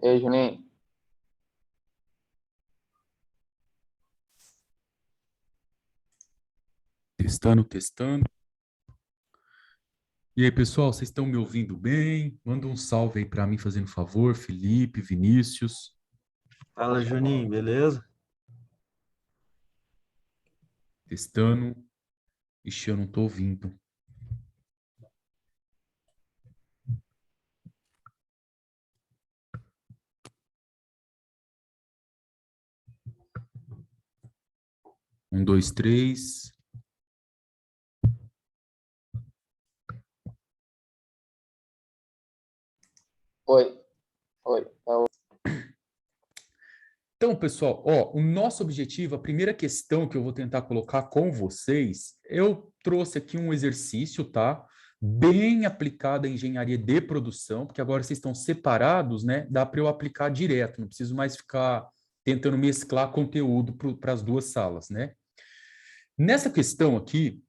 E aí, Juninho? Testando, testando. E aí, pessoal, vocês estão me ouvindo bem? Manda um salve aí para mim, fazendo favor, Felipe, Vinícius. Fala, Juninho, beleza? Testando. Ixi, eu não tô ouvindo. Um, dois, três. Oi, oi. Então, pessoal, ó, o nosso objetivo, a primeira questão que eu vou tentar colocar com vocês, eu trouxe aqui um exercício, tá? Bem aplicado à engenharia de produção, porque agora vocês estão separados, né? Dá para eu aplicar direto, não preciso mais ficar tentando mesclar conteúdo para as duas salas, né? Nessa questão aqui,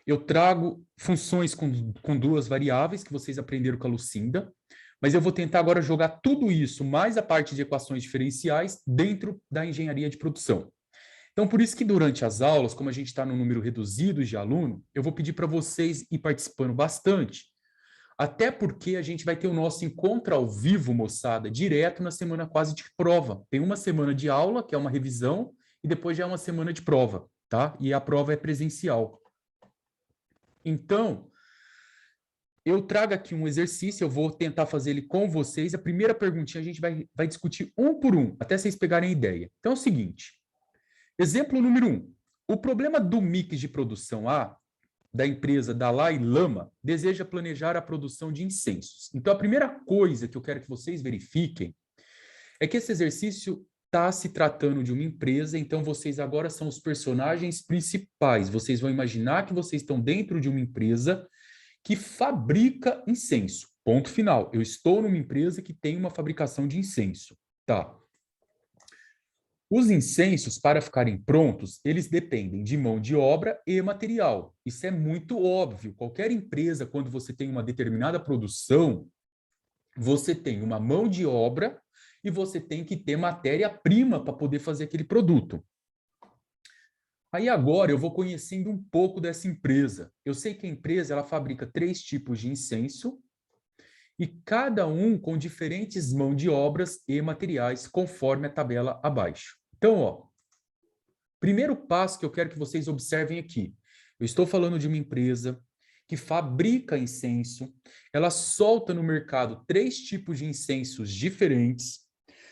eu trago funções com duas variáveis que vocês aprenderam com a Lucinda, mas eu vou tentar agora jogar tudo isso, mais a parte de equações diferenciais, dentro da engenharia de produção. Então, por isso que durante as aulas, como a gente está no número reduzido de aluno, eu vou pedir para vocês ir participando bastante, até porque a gente vai ter o nosso encontro ao vivo, moçada, direto na semana quase de prova. Tem uma semana de aula, que é uma revisão, e depois já é uma semana de prova, tá? E a prova é presencial. Então, eu trago aqui um exercício, eu vou tentar fazer ele com vocês. A primeira perguntinha a gente vai discutir um por um, até vocês pegarem a ideia. Então é o seguinte, exemplo número 1. O problema do mix de produção A, da empresa Dalai Lama, deseja planejar a produção de incensos. Então a primeira coisa que eu quero que vocês verifiquem é que esse exercício está se tratando de uma empresa, então vocês agora são os personagens principais. Vocês vão imaginar que vocês estão dentro de uma empresa que fabrica incenso. Ponto final. Eu estou numa empresa que tem uma fabricação de incenso. Tá. Os incensos, para ficarem prontos, eles dependem de mão de obra e material. Isso é muito óbvio. Qualquer empresa, quando você tem uma determinada produção, você tem uma mão de obra e você tem que ter matéria-prima para poder fazer aquele produto. Aí agora eu vou conhecendo um pouco dessa empresa. Eu sei que a empresa ela fabrica 3 tipos de incenso e cada um com diferentes mãos de obras e materiais, conforme a tabela abaixo. Então, ó, primeiro passo que eu quero que vocês observem aqui. Eu estou falando de uma empresa que fabrica incenso, ela solta no mercado 3 tipos de incensos diferentes.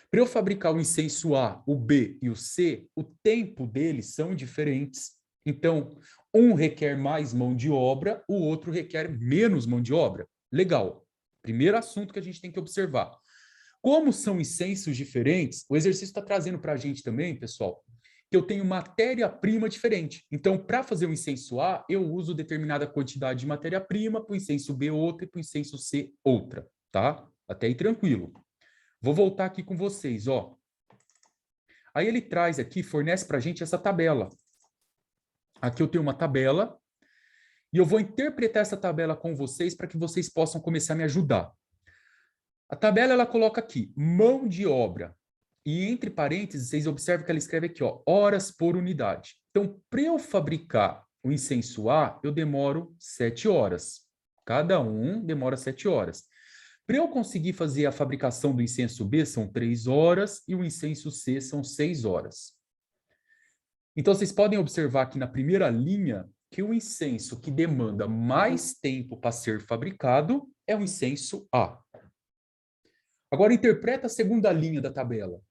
Para eu fabricar o incenso A, o B e o C, o tempo deles são diferentes. Então, um requer mais mão de obra, o outro requer menos mão de obra. Legal. Primeiro assunto que a gente tem que observar. Como são incensos diferentes, o exercício está trazendo para a gente também, pessoal, que eu tenho matéria-prima diferente. Então, para fazer o incenso A, eu uso determinada quantidade de matéria-prima, para o incenso B outra e para o incenso C outra, tá? Até aí tranquilo. Vou voltar aqui com vocês, ó. Aí ele traz aqui, fornece para a gente essa tabela. Aqui eu tenho uma tabela e eu vou interpretar essa tabela com vocês para que vocês possam começar a me ajudar. A tabela ela coloca aqui mão de obra e entre parênteses vocês observam que ela escreve aqui, ó, horas por unidade. Então, para eu fabricar o incenso A, eu demoro 7 horas. Cada um demora 7 horas. Para eu conseguir fazer a fabricação do incenso B, são 3 horas e o incenso C são 6 horas. Então, vocês podem observar aqui na primeira linha que o incenso que demanda mais tempo para ser fabricado é o incenso A. Agora, interpreta a segunda linha da tabela.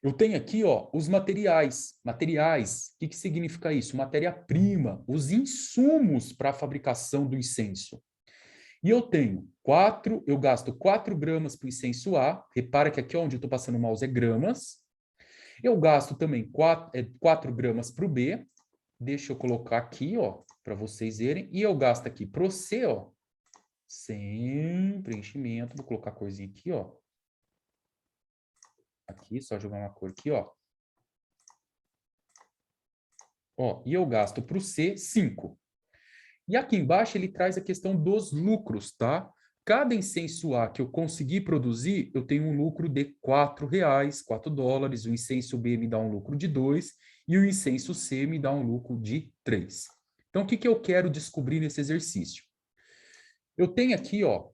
Eu tenho aqui, ó, os materiais. Materiais, o que significa isso? Matéria-prima, os insumos para a fabricação do incenso. E eu tenho eu gasto 4 gramas para o incenso A. Repara que aqui onde eu estou passando o mouse é gramas. Eu gasto também 4 gramas para o B. Deixa eu colocar aqui, ó, para vocês verem. E eu gasto aqui para o C, ó, sem preenchimento. Vou colocar a corzinha aqui, ó. Aqui, só jogar uma cor aqui, ó. Ó, e eu gasto para o C 5. E aqui embaixo ele traz a questão dos lucros, tá? cada incenso A que eu conseguir produzir, eu tenho um lucro de R$ 4, $4. O incenso B me dá um lucro de 2 e o incenso C me dá um lucro de 3. Então, o que eu quero descobrir nesse exercício? Eu tenho aqui, ó,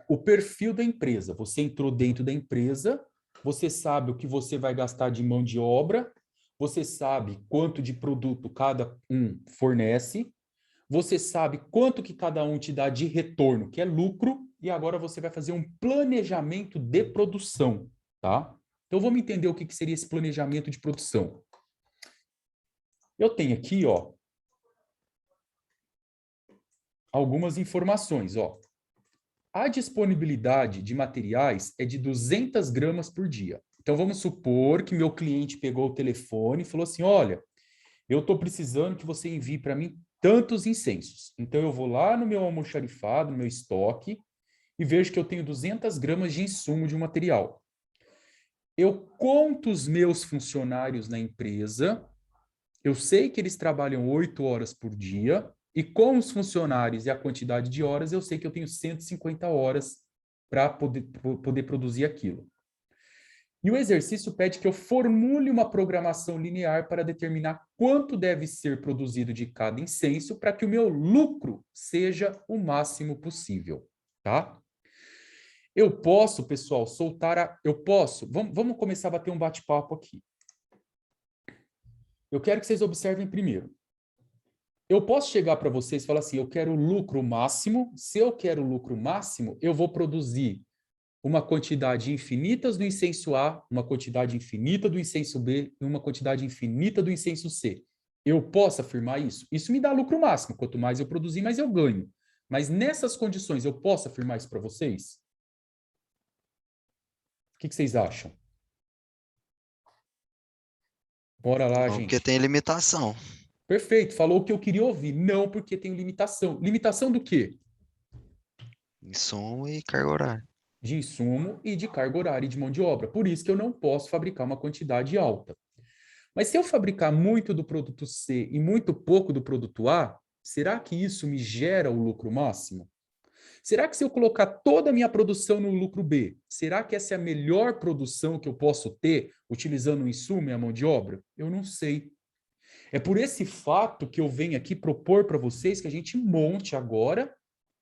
o perfil da empresa. Você entrou dentro da empresa, você sabe o que você vai gastar de mão de obra, você sabe quanto de produto cada um fornece, você sabe quanto que cada um te dá de retorno, que é lucro, e agora você vai fazer um planejamento de produção, tá? Então vamos entender o que seria esse planejamento de produção. Eu tenho aqui, ó, algumas informações, ó. A disponibilidade de materiais é de 200 gramas por dia. Então, vamos supor que meu cliente pegou o telefone e falou assim, olha, eu estou precisando que você envie para mim tantos incensos. Então, eu vou lá no meu almoxarifado, no meu estoque, e vejo que eu tenho 200 gramas de insumo de um material. Eu conto os meus funcionários na empresa, eu sei que eles trabalham 8 horas por dia, e com os funcionários e a quantidade de horas, eu sei que eu tenho 150 horas para poder produzir aquilo. E o exercício pede que eu formule uma programação linear para determinar quanto deve ser produzido de cada incenso para que o meu lucro seja o máximo possível, tá? Eu posso, pessoal, vamos começar a bater um bate-papo aqui. Eu quero que vocês observem primeiro. Eu posso chegar para vocês e falar assim, eu quero lucro máximo. Se eu quero lucro máximo, eu vou produzir uma quantidade infinita do incenso A, uma quantidade infinita do incenso B e uma quantidade infinita do incenso C. Eu posso afirmar isso? Isso me dá lucro máximo. Quanto mais eu produzir, mais eu ganho. Mas nessas condições, eu posso afirmar isso para vocês? O que vocês acham? Bora lá, Não, porque gente. tem limitação. Perfeito, falou o que eu queria ouvir. Não, porque tem limitação. Limitação do quê? Insumo e carga horária. De insumo e de carga horária e de mão de obra. Por isso que eu não posso fabricar uma quantidade alta. Mas se eu fabricar muito do produto C e muito pouco do produto A, será que isso me gera o lucro máximo? Será que se eu colocar toda a minha produção no lucro B, será que essa é a melhor produção que eu posso ter utilizando o insumo e a mão de obra? Eu não sei. É por esse fato que eu venho aqui propor para vocês que a gente monte agora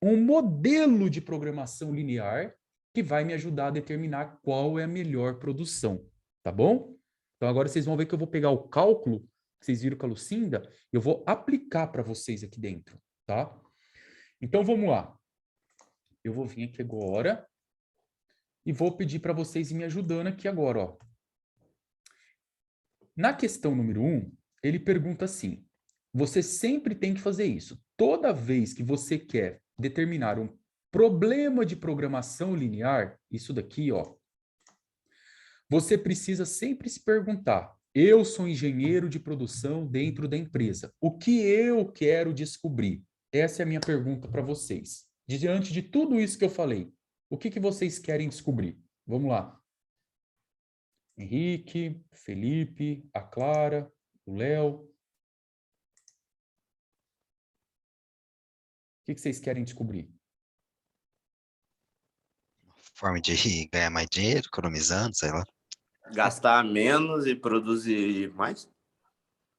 um modelo de programação linear que vai me ajudar a determinar qual é a melhor produção, tá bom? Então agora vocês vão ver que eu vou pegar o cálculo que vocês viram com a Lucinda, eu vou aplicar para vocês aqui dentro, tá? Então vamos lá. Eu vou vir aqui agora e vou pedir para vocês ir me ajudando aqui agora, ó. Na questão número 1, ele pergunta assim: você sempre tem que fazer isso. Toda vez que você quer determinar um problema de programação linear, isso daqui, ó, você precisa sempre se perguntar: eu sou engenheiro de produção dentro da empresa. O que eu quero descobrir? Essa é a minha pergunta para vocês. Diante de tudo isso que eu falei, o que vocês querem descobrir? Vamos lá. Henrique, Felipe, a Clara, o Léo. O que vocês querem descobrir? Forma de ganhar mais dinheiro, economizando, sei lá. Gastar menos e produzir mais?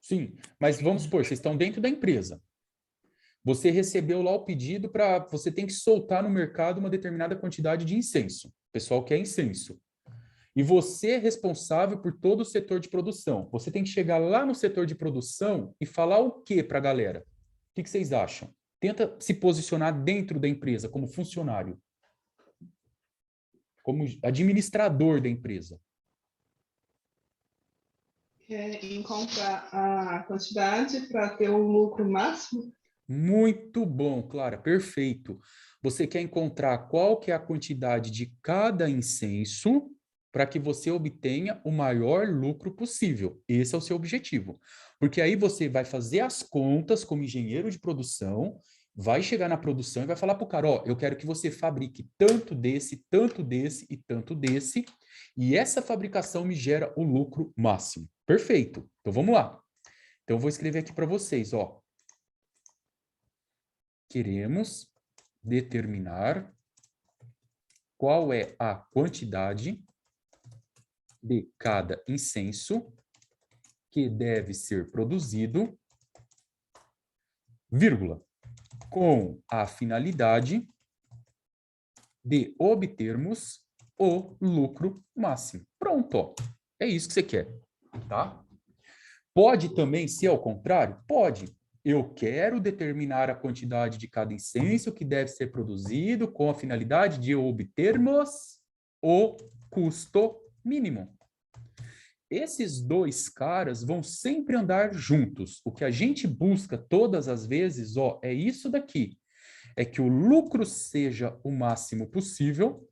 Sim, mas vamos supor, vocês estão dentro da empresa. Você recebeu lá o pedido para... Você tem que soltar no mercado uma determinada quantidade de incenso. O pessoal quer incenso. E você é responsável por todo o setor de produção. Você tem que chegar lá no setor de produção e falar o que para a galera? O que vocês acham? Tenta se posicionar dentro da empresa como funcionário, como administrador da empresa. Encontrar a quantidade para ter o lucro máximo. Muito bom, Clara, perfeito. Você quer encontrar qual que é a quantidade de cada incenso para que você obtenha o maior lucro possível. Esse é o seu objetivo. Porque aí você vai fazer as contas como engenheiro de produção, vai chegar na produção e vai falar para o cara, ó, eu quero que você fabrique tanto desse e tanto desse, e essa fabricação me gera o lucro máximo. Perfeito. Então vamos lá. Então eu vou escrever aqui para vocês, ó. Queremos determinar qual é a quantidade de cada incenso que deve ser produzido, vírgula, com a finalidade de obtermos o lucro máximo. Pronto, ó. É isso que você quer, tá? Pode também ser ao contrário? Pode. Eu quero determinar a quantidade de cada incenso que deve ser produzido com a finalidade de obtermos o custo mínimo. Esses dois caras vão sempre andar juntos. O que a gente busca todas as vezes, ó, é isso daqui. É que o lucro seja o máximo possível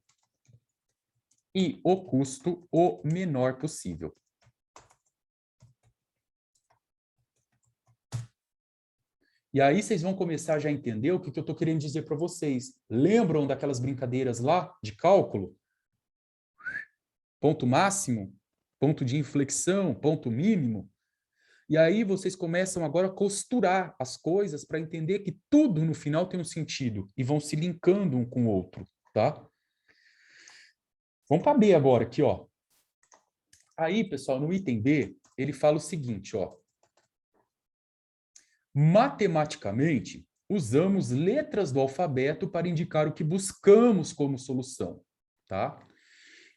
e o custo o menor possível. E aí vocês vão começar já a entender o que eu estou querendo dizer para vocês. Lembram daquelas brincadeiras lá de cálculo? Ponto máximo, ponto de inflexão, ponto mínimo. E aí vocês começam agora a costurar as coisas para entender que tudo no final tem um sentido e vão se linkando um com o outro, tá? Vamos para B agora aqui, ó. Aí, pessoal, no item B, ele fala o seguinte, ó. Matematicamente, usamos letras do alfabeto para indicar o que buscamos como solução, tá?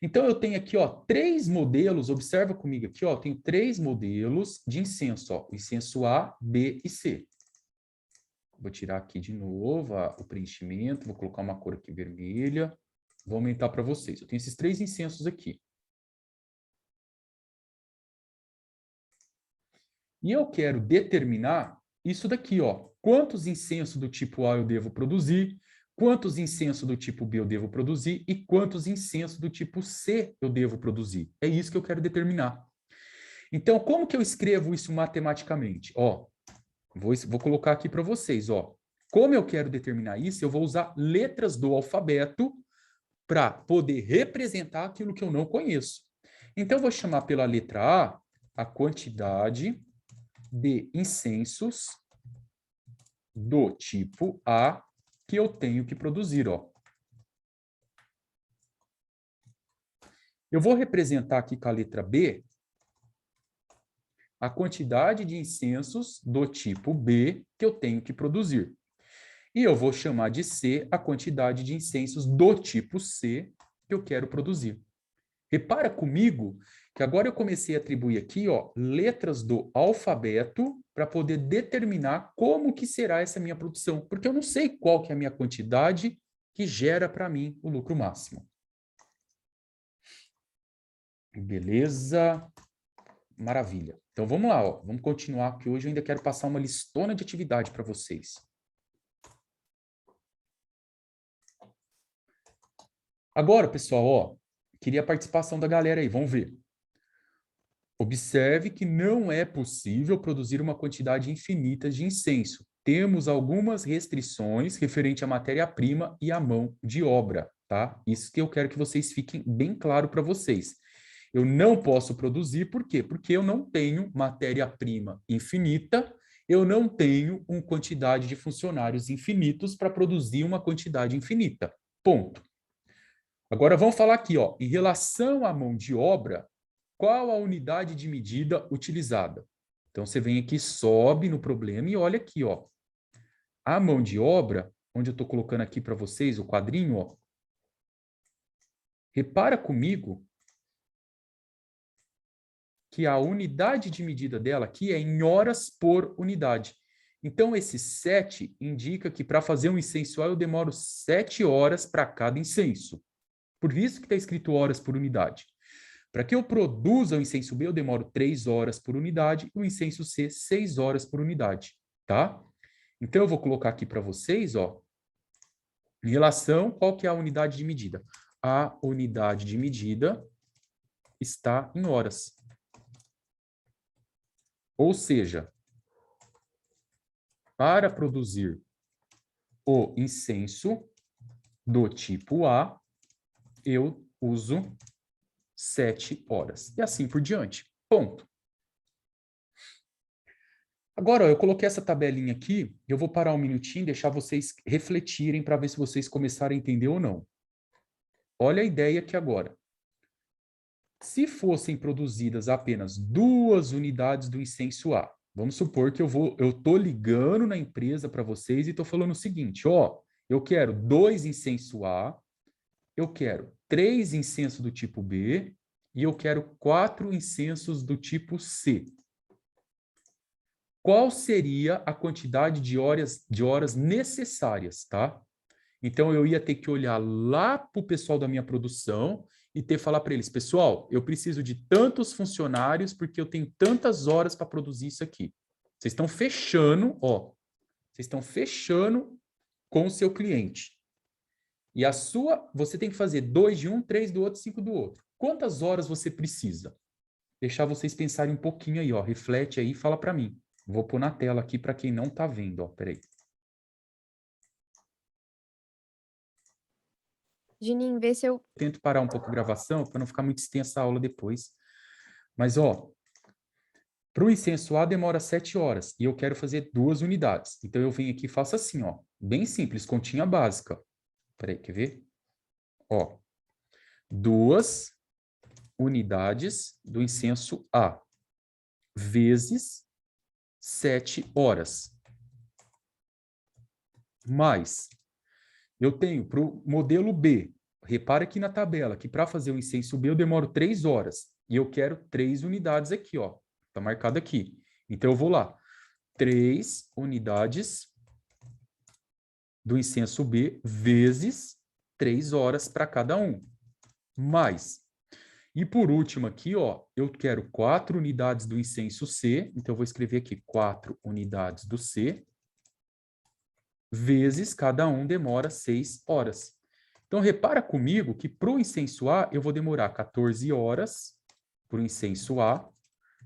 Então, eu tenho aqui, ó, 3 modelos, observa comigo aqui, ó, tenho 3 modelos de incenso, ó, o incenso A, B e C. Vou tirar aqui de novo o preenchimento, vou colocar uma cor aqui vermelha, vou aumentar para vocês. Eu tenho esses 3 incensos aqui. E eu quero determinar isso daqui, ó. Quantos incensos do tipo A eu devo produzir, quantos incensos do tipo B eu devo produzir e quantos incensos do tipo C eu devo produzir. É isso que eu quero determinar. Então, como que eu escrevo isso matematicamente? Ó, vou colocar aqui para vocês, ó. Como eu quero determinar isso, eu vou usar letras do alfabeto para poder representar aquilo que eu não conheço. Então, eu vou chamar pela letra A quantidade de incensos do tipo A que eu tenho que produzir, ó. Eu vou representar aqui com a letra B a quantidade de incensos do tipo B que eu tenho que produzir. E eu vou chamar de C a quantidade de incensos do tipo C que eu quero produzir. Repara comigo que agora eu comecei a atribuir aqui, ó, letras do alfabeto para poder determinar como que será essa minha produção, porque eu não sei qual que é a minha quantidade que gera para mim o lucro máximo. Beleza? Maravilha. Então vamos lá, ó, vamos continuar, porque hoje eu ainda quero passar uma listona de atividade para vocês. Agora, pessoal, ó, queria a participação da galera aí, vamos ver. Observe que não é possível produzir uma quantidade infinita de incenso. Temos algumas restrições referente à matéria-prima e à mão de obra, tá? Isso que eu quero que vocês fiquem bem claro para vocês. Eu não posso produzir, por quê? Porque eu não tenho matéria-prima infinita, eu não tenho uma quantidade de funcionários infinitos para produzir uma quantidade infinita. Ponto. Agora vamos falar aqui, ó, em relação à mão de obra, qual a unidade de medida utilizada? Então, você vem aqui, sobe no problema e olha aqui, ó. A mão de obra, onde eu estou colocando aqui para vocês o quadrinho, ó. Repara comigo que a unidade de medida dela aqui é em horas por unidade. Então, esse 7 indica que para fazer um incenso A eu demoro 7 horas para cada incenso. Por isso que está escrito horas por unidade. Para que eu produza o incenso B, eu demoro 3 horas por unidade, e o incenso C, 6 horas por unidade, tá? Então, eu vou colocar aqui para vocês, ó, em relação, qual que é a unidade de medida? A unidade de medida está em horas. Ou seja, para produzir o incenso do tipo A, eu uso 7 horas. E assim por diante. Ponto. Agora, ó, eu coloquei essa tabelinha aqui, eu vou parar um minutinho e deixar vocês refletirem para ver se vocês começaram a entender ou não. olha a ideia aqui agora. Se fossem produzidas apenas 2 unidades do incenso A, vamos supor que eu estou ligando na empresa para vocês e estou falando o seguinte, ó, eu quero 2 incenso A, eu quero 3 incensos do tipo B e eu quero 4 incensos do tipo C. Qual seria a quantidade de horas necessárias, tá? Então, eu ia ter que olhar lá para o pessoal da minha produção e falar para eles, pessoal, eu preciso de tantos funcionários porque eu tenho tantas horas para produzir isso aqui. Vocês estão fechando, ó, vocês estão fechando com o seu cliente. E você tem que fazer 2 de um, 3 do outro, 5 do outro. Quantas horas você precisa? Deixar vocês pensarem um pouquinho aí, ó, reflete aí e fala para mim. Vou pôr na tela aqui para quem não está vendo, ó, peraí. Juninho, vê se eu... Tento parar um pouco a gravação para não ficar muito extensa a aula depois. Mas, ó, para o incenso A demora 7 horas e eu quero fazer 2 unidades. Então, eu venho aqui e faço assim, ó, bem simples, continha básica. Peraí, quer ver? Ó, 2 unidades do incenso A vezes 7 horas. Mais, eu tenho para o modelo B, repara aqui na tabela, que para fazer o incenso B eu demoro 3 horas. E eu quero 3 unidades aqui, ó. Está marcado aqui. Então, eu vou lá. 3 unidades do incenso B vezes 3 horas para cada um. Mais. E por último aqui, ó, eu quero 4 unidades do incenso C. Então, eu vou escrever aqui 4 unidades do C. Vezes, cada um demora 6 horas. Então, repara comigo que para o incenso A, eu vou demorar 14 horas para o incenso A,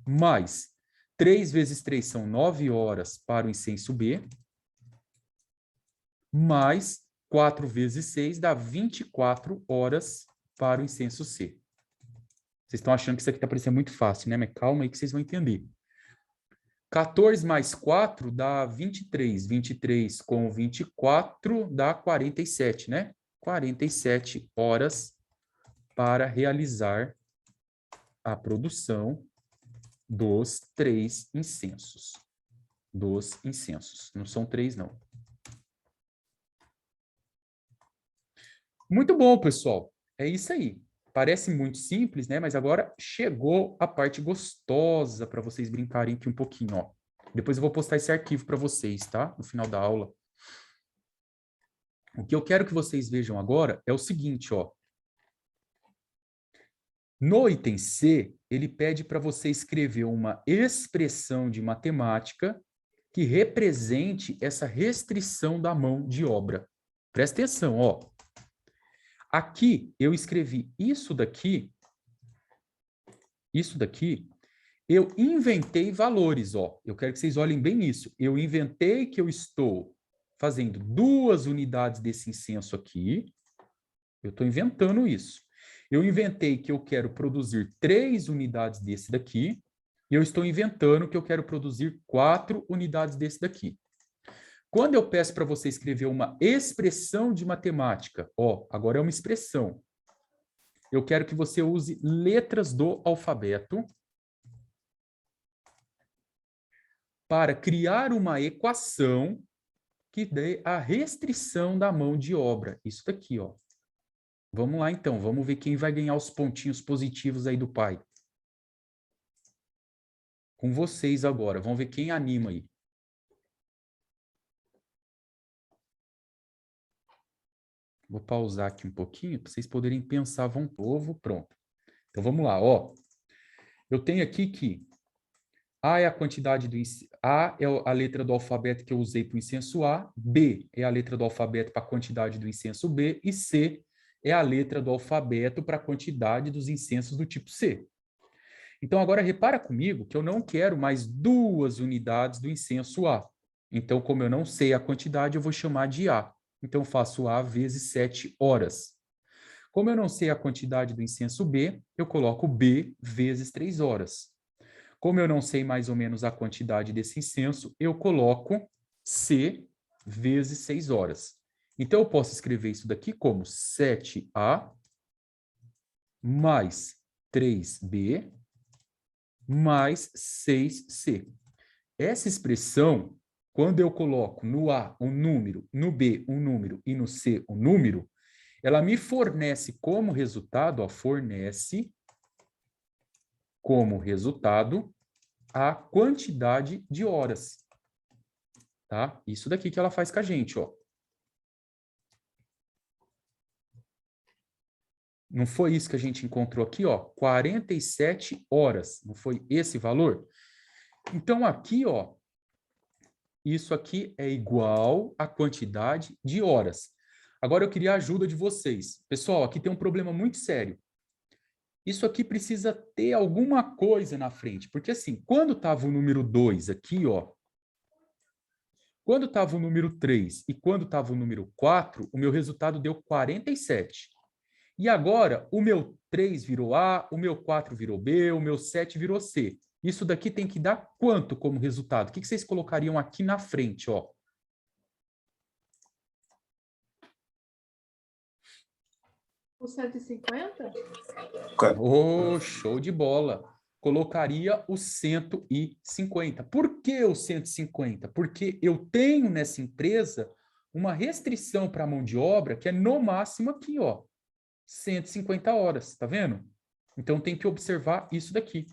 mais 3 vezes 3 são 9 horas para o incenso B, mais 4 vezes 6 dá 24 horas para o incenso C. Vocês estão achando que isso aqui está parecendo muito fácil, né? Mas calma aí que vocês vão entender. 14 mais 4 dá 23. 23 com 24 dá 47, né? 47 horas para realizar a produção dos 3 incensos. Dos incensos. Não são 3, não. Muito bom, pessoal. É isso aí. Parece muito simples, né? Mas agora chegou a parte gostosa para vocês brincarem aqui um pouquinho, ó. Depois eu vou postar esse arquivo para vocês, tá? No final da aula. O que eu quero que vocês vejam agora é o seguinte, ó. No item C, ele pede para você escrever uma expressão de matemática que represente essa restrição da mão de obra. Presta atenção, ó. Aqui eu escrevi isso daqui, eu inventei valores, ó. Eu quero que vocês olhem bem nisso. Eu inventei que eu estou fazendo 2 unidades desse incenso aqui. Eu estou inventando isso. Eu inventei que eu quero produzir 3 unidades desse daqui. E eu estou inventando que eu quero produzir 4 unidades desse daqui. Quando eu peço para você escrever uma expressão de matemática, ó, agora é uma expressão. Eu quero que você use letras do alfabeto para criar uma equação que dê a restrição da mão de obra. Isso daqui, ó. Vamos lá, então. Vamos ver quem vai ganhar os pontinhos positivos aí do pai. Com vocês agora. Vamos ver quem anima aí. Vou pausar aqui um pouquinho para vocês poderem pensar. Vão povo, pronto. Então, vamos lá, ó. Eu tenho aqui que A é a quantidade do A é a letra do alfabeto que eu usei para o incenso A, B é a letra do alfabeto para a quantidade do incenso B e C é a letra do alfabeto para a quantidade dos incensos do tipo C. Então, agora repara comigo que eu não quero mais 2 unidades do incenso A. Então, como eu não sei a quantidade, eu vou chamar de A. Então, eu faço A vezes 7 horas. Como eu não sei a quantidade do incenso B, eu coloco B vezes 3 horas. Como eu não sei mais ou menos a quantidade desse incenso, eu coloco C vezes 6 horas. Então, eu posso escrever isso daqui como 7A mais 3B mais 6C. Essa expressão, quando eu coloco no A um número, no B um número e no C um número, ela me fornece como resultado, ó, fornece como resultado a quantidade de horas. Tá? Isso daqui que ela faz com a gente, ó. Não foi isso que a gente encontrou aqui, ó, 47 horas, não foi esse valor? Então, aqui, ó, isso aqui é igual à quantidade de horas. Agora, eu queria a ajuda de vocês. Pessoal, aqui tem um problema muito sério. Isso aqui precisa ter alguma coisa na frente, porque assim, quando estava o número 2 aqui, ó, quando estava o número 3 e quando estava o número 4, o meu resultado deu 47. E agora, o meu 3 virou A, o meu 4 virou B, o meu 7 virou C. Isso daqui tem que dar quanto como resultado? O que vocês colocariam aqui na frente, ó? O 150? Oh, show de bola! Colocaria o 150. Por que o 150? Porque eu tenho nessa empresa uma restrição para a mão de obra que é no máximo aqui, ó, 150 horas, tá vendo? Então tem que observar isso daqui.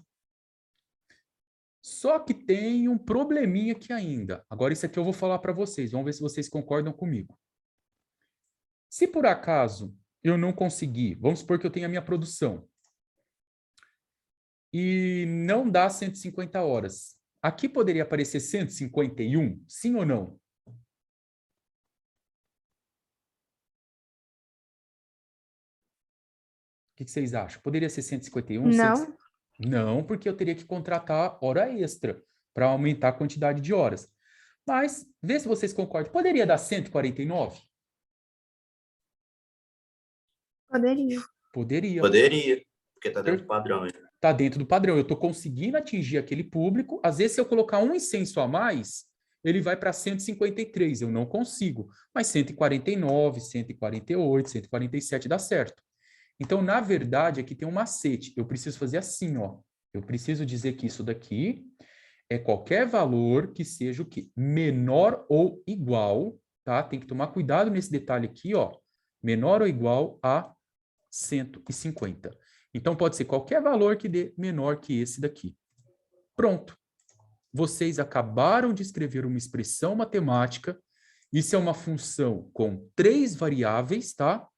Só que tem um probleminha aqui ainda. Agora isso aqui eu vou falar para vocês, vamos ver se vocês concordam comigo. Se por acaso eu não conseguir, vamos supor que eu tenho a minha produção, e não dá 150 horas. Aqui poderia aparecer 151, sim ou não? O que vocês acham? Poderia ser 151? Não. Não, porque eu teria que contratar hora extra para aumentar a quantidade de horas. Mas, vê se vocês concordam. Poderia dar 149? Poderia. Poderia. Poderia, porque tá dentro do padrão. Está dentro do padrão. Eu estou conseguindo atingir aquele público. Às vezes, se eu colocar um incenso a mais, ele vai para 153. Eu não consigo. Mas 149, 148, 147 dá certo. Então, na verdade, aqui tem um macete. Eu preciso fazer assim, ó. Eu preciso dizer que isso daqui é qualquer valor que seja o quê? Menor ou igual, tá? Tem que tomar cuidado nesse detalhe aqui, ó. Menor ou igual a 150. Então, pode ser qualquer valor que dê menor que esse daqui. Pronto. Vocês acabaram de escrever uma expressão matemática. Isso é uma função com 3 variáveis, tá?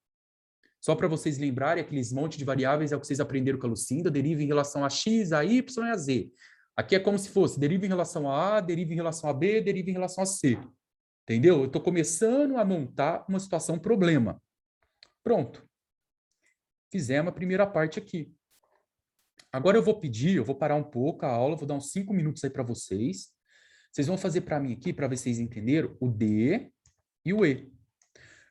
Só para vocês lembrarem, aqueles monte de variáveis é o que vocês aprenderam com a Lucinda, deriva em relação a x, a y e a z. Aqui é como se fosse deriva em relação a deriva em relação a b, deriva em relação a c. Entendeu? Eu estou começando a montar uma situação problema. Pronto. Fizemos a primeira parte aqui. Agora eu vou parar um pouco a aula, vou dar uns 5 minutos aí para vocês. Vocês vão fazer para mim aqui, para ver se vocês entenderam, o D e o E.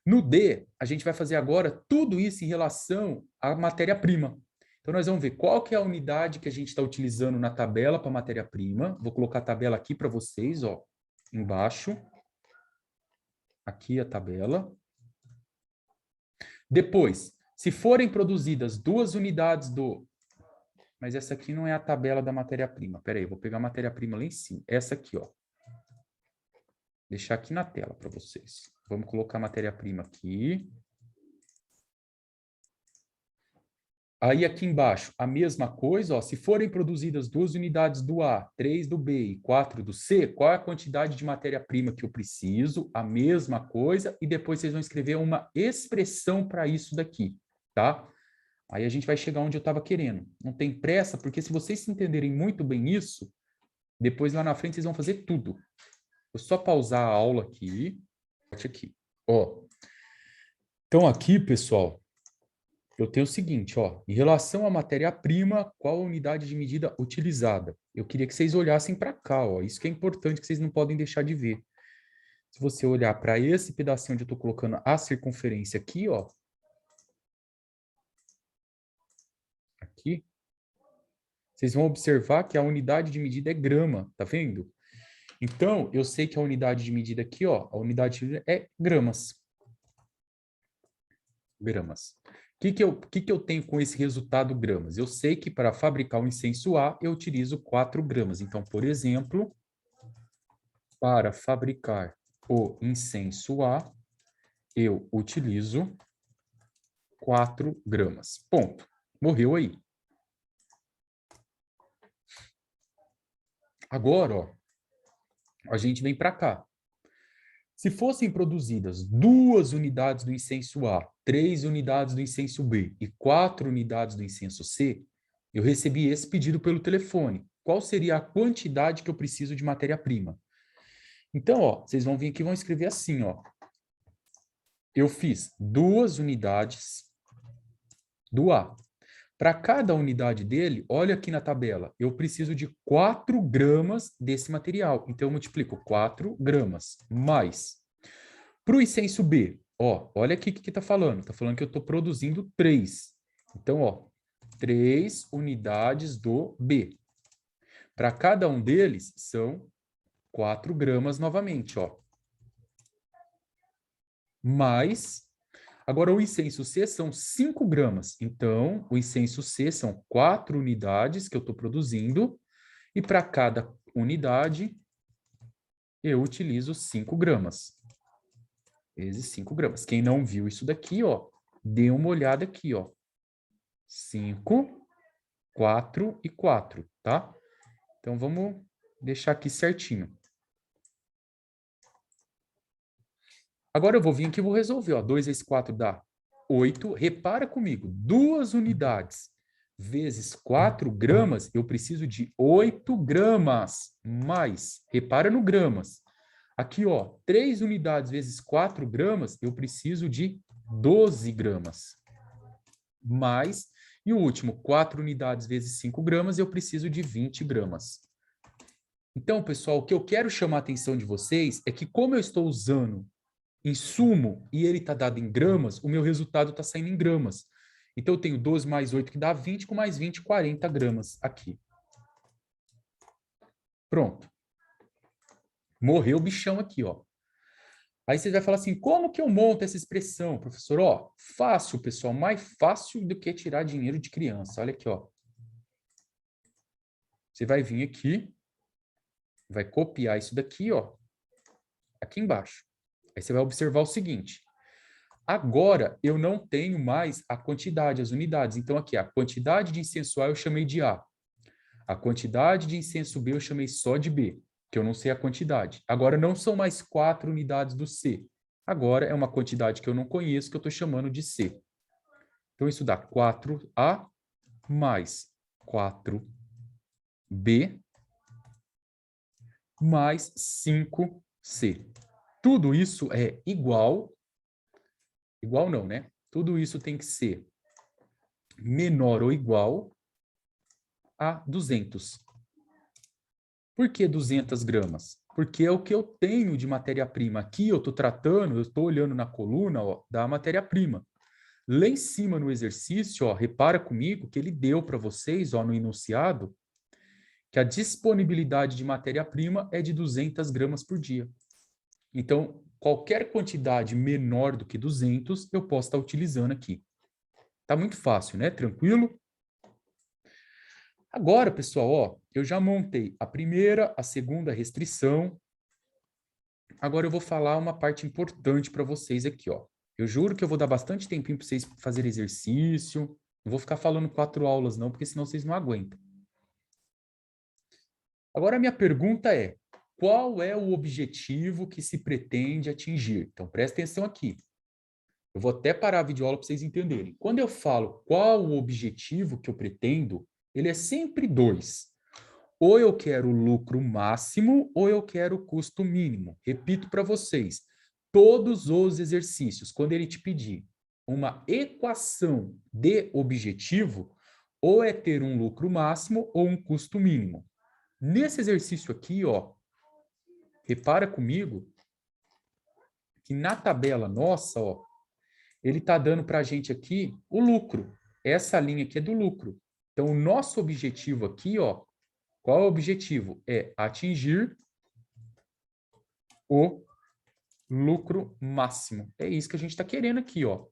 No D, a gente vai fazer agora tudo isso em relação à matéria-prima. Então, nós vamos ver qual que é a unidade que a gente está utilizando na tabela para matéria-prima. Vou colocar a tabela aqui para vocês, ó, embaixo. Aqui a tabela. Depois, se forem produzidas 2 unidades do... Mas essa aqui não é a tabela da matéria-prima. Espera aí, vou pegar a matéria-prima lá em cima. Essa aqui, ó. Deixar aqui na tela para vocês. Vamos colocar a matéria-prima aqui. Aí aqui embaixo, a mesma coisa, ó, se forem produzidas 2 unidades do A, 3 do B e 4 do C, qual é a quantidade de matéria-prima que eu preciso? A mesma coisa, e depois vocês vão escrever uma expressão para isso daqui, tá? Aí a gente vai chegar onde eu estava querendo. Não tem pressa, porque se vocês entenderem muito bem isso, depois lá na frente vocês vão fazer tudo. Vou só pausar a aula aqui. Ó. Então aqui, pessoal, eu tenho o seguinte, ó, em relação à matéria-prima, qual a unidade de medida utilizada? Eu queria que vocês olhassem para cá, ó, isso que é importante, que vocês não podem deixar de ver. Se você olhar para esse pedacinho onde eu estou colocando a circunferência aqui, ó, aqui, vocês vão observar que a unidade de medida é grama, tá vendo? Então, eu sei que a unidade de medida aqui, ó, a unidade de medida é gramas. Gramas. O que eu tenho com esse resultado gramas? Eu sei que para fabricar o incenso A, eu utilizo 4 gramas. Então, por exemplo, para fabricar o incenso A, eu utilizo 4 gramas. Ponto. Morreu aí. Agora, ó, a gente vem para cá. Se fossem produzidas 2 unidades do incenso A, 3 unidades do incenso B e 4 unidades do incenso C, eu recebi esse pedido pelo telefone. Qual seria a quantidade que eu preciso de matéria-prima? Então, ó, vocês vão vir aqui e vão escrever assim, ó. Eu fiz 2 unidades do A. Para cada unidade dele, olha aqui na tabela, eu preciso de 4 gramas desse material. Então, eu multiplico 4 gramas mais. Para o incenso B, ó, olha aqui o que está falando. Está falando que eu estou produzindo 3. Então, ó, 3 unidades do B. Para cada um deles, são 4 gramas novamente, ó. Mais... Agora, o incenso C são 5 gramas. Então, o incenso C são 4 unidades que eu estou produzindo. E para cada unidade, eu utilizo 5 gramas. Vezes 5 gramas. Quem não viu isso daqui, ó, dê uma olhada aqui, ó. 5, 4 e 4, tá? Então, vamos deixar aqui certinho. Agora eu vou vir aqui e vou resolver, ó. 2 vezes 4 dá 8. Repara comigo, 2 unidades vezes 4 gramas, eu preciso de 8 gramas mais. Repara no gramas. Aqui, ó, 3 unidades vezes 4 gramas, eu preciso de 12 gramas. Mais, e o último, 4 unidades vezes 5 gramas, eu preciso de 20 gramas. Então, pessoal, o que eu quero chamar a atenção de vocês é que como eu estou usando insumo e ele está dado em gramas, o meu resultado está saindo em gramas. Então, eu tenho 12 mais 8, que dá 20, com mais 20, 40 gramas aqui. Pronto. Morreu o bichão aqui, ó. Aí você vai falar assim, como que eu monto essa expressão, professor? Ó, fácil, pessoal, mais fácil do que tirar dinheiro de criança. Olha aqui, ó. Você vai vir aqui, vai copiar isso daqui, ó, aqui embaixo. Aí você vai observar o seguinte. Agora, eu não tenho mais a quantidade, as unidades. Então, aqui, a quantidade de incenso A eu chamei de A. A quantidade de incenso B eu chamei só de B, que eu não sei a quantidade. Agora, não são mais 4 unidades do C. Agora, é uma quantidade que eu não conheço, que eu estou chamando de C. Então, isso dá 4A mais 4B mais 5C. Tudo isso é igual não, né? Tudo isso tem que ser menor ou igual a 200. Por que 200 gramas? Porque é o que eu tenho de matéria-prima. Aqui eu estou tratando, eu estou olhando na coluna, ó, da matéria-prima. Lá em cima no exercício, ó, repara comigo que ele deu para vocês, ó, no enunciado, que a disponibilidade de matéria-prima é de 200 gramas por dia. Então, qualquer quantidade menor do que 200, eu posso estar utilizando aqui. Tá muito fácil, né? Tranquilo? Agora, pessoal, ó, eu já montei a primeira, a segunda restrição. Agora eu vou falar uma parte importante para vocês aqui, ó. Eu juro que eu vou dar bastante tempinho para vocês fazerem exercício. Não vou ficar falando 4 aulas, não, porque senão vocês não aguentam. Agora, a minha pergunta é, qual é o objetivo que se pretende atingir? Então, presta atenção aqui. Eu vou até parar a videoaula para vocês entenderem. Quando eu falo qual o objetivo que eu pretendo, ele é sempre 2. Ou eu quero o lucro máximo, ou eu quero o custo mínimo. Repito para vocês, todos os exercícios, quando ele te pedir uma equação de objetivo, ou é ter um lucro máximo ou um custo mínimo. Nesse exercício aqui, ó, repara comigo que na tabela nossa, ó, ele está dando para a gente aqui o lucro. Essa linha aqui é do lucro. Então, o nosso objetivo aqui, ó, qual é o objetivo? É atingir o lucro máximo. É isso que a gente está querendo aqui, ó.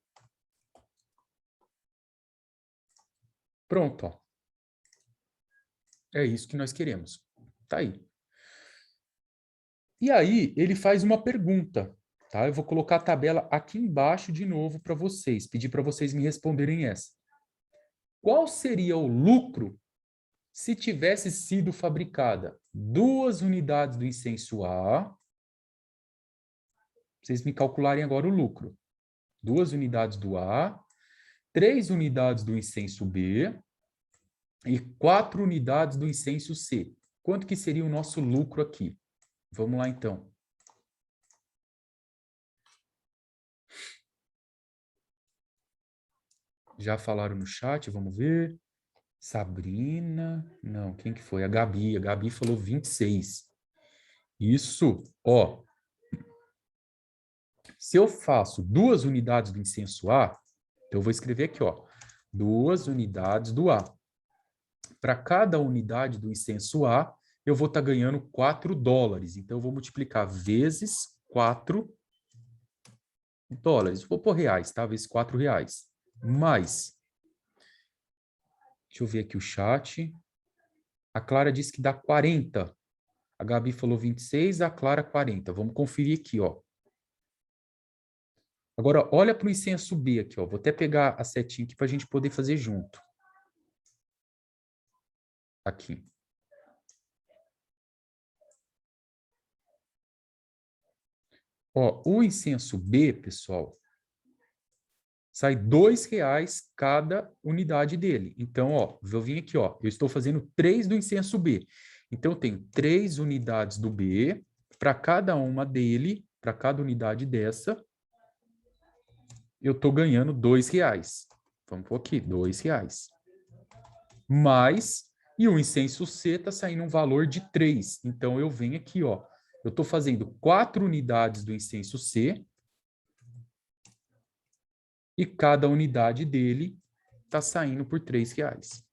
Pronto, ó. É isso que nós queremos. Tá aí. E aí, ele faz uma pergunta, tá? Eu vou colocar a tabela aqui embaixo de novo para vocês, pedir para vocês me responderem essa. Qual seria o lucro se tivesse sido fabricada 2 unidades do incenso A? Vocês me calcularem agora o lucro. 2 unidades do A, 3 unidades do incenso B e 4 unidades do incenso C. Quanto que seria o nosso lucro aqui? Vamos lá, então. Já falaram no chat, vamos ver. Sabrina, não, quem que foi? A Gabi falou 26. Isso, ó. Se eu faço 2 unidades do incenso A, então eu vou escrever aqui, ó. 2 unidades do A. Para cada unidade do incenso A, eu vou estar ganhando 4 dólares. Então, eu vou multiplicar vezes 4 dólares. Vou pôr reais, tá? Vezes 4 reais. Mais. Deixa eu ver aqui o chat. A Clara disse que dá 40. A Gabi falou 26, a Clara 40. Vamos conferir aqui, ó. Agora, olha para o incenso B aqui, ó. Vou até pegar a setinha aqui para a gente poder fazer junto. Aqui. Ó, o incenso B, pessoal, sai R$2 cada unidade dele. Então, ó, eu vim aqui, ó, eu estou fazendo 3 do incenso B. Então, eu tenho 3 unidades do B, para cada uma dele, para cada unidade dessa, eu estou ganhando R$2. Vamos pôr aqui, R$2. Mais, e o incenso C está saindo um valor de 3. Então, eu venho aqui, ó, eu estou fazendo 4 unidades do incenso C, e cada unidade dele está saindo por R$3.